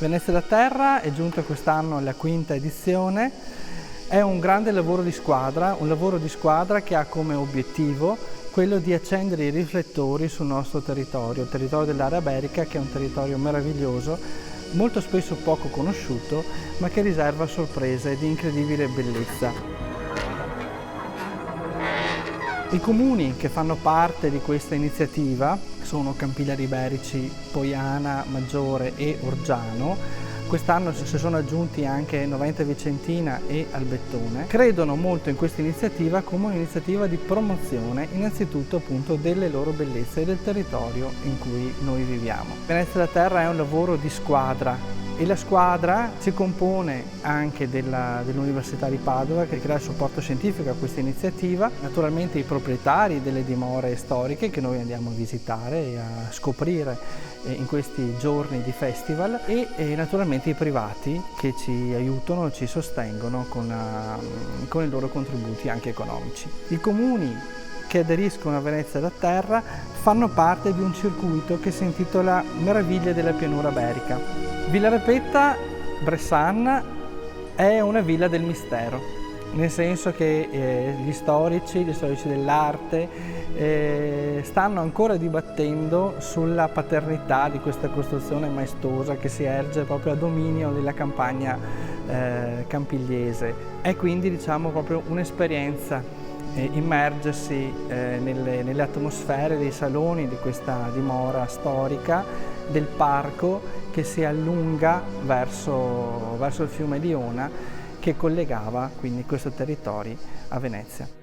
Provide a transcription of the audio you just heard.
Venezia da Terra è giunta quest'anno alla quinta edizione, è un grande lavoro di squadra, che ha come obiettivo quello di accendere i riflettori sul nostro territorio, il territorio dell'area iberica, che è un territorio meraviglioso, molto spesso poco conosciuto, ma che riserva sorprese di incredibile bellezza. I comuni che fanno parte di questa iniziativa sono Campillari Iberici, Poiana, Maggiore e Orgiano. Quest'anno si sono aggiunti anche Noventa Vicentina e Albettone. Credono molto in questa iniziativa come un'iniziativa di promozione, innanzitutto appunto delle loro bellezze e del territorio in cui noi viviamo. Venezia da Terra è un lavoro di squadra e la squadra si compone anche dell'Università di Padova, che crea il supporto scientifico a questa iniziativa, naturalmente i proprietari delle dimore storiche che noi andiamo a visitare e a scoprire in questi giorni di festival e naturalmente i privati che ci aiutano e ci sostengono con i loro contributi anche economici. I comuni che aderiscono a Venezia da Terra fanno parte di un circuito che si intitola Meraviglie della pianura iberica. Villa Repetta, Bressan, è una villa del mistero, nel senso che gli storici dell'arte stanno ancora dibattendo sulla paternità di questa costruzione maestosa che si erge proprio a dominio della campagna campigliese. È quindi, diciamo, proprio un'esperienza immergersi nelle atmosfere dei saloni di questa dimora storica, del parco che si allunga verso il fiume Liona, che collegava quindi questo territorio a Venezia.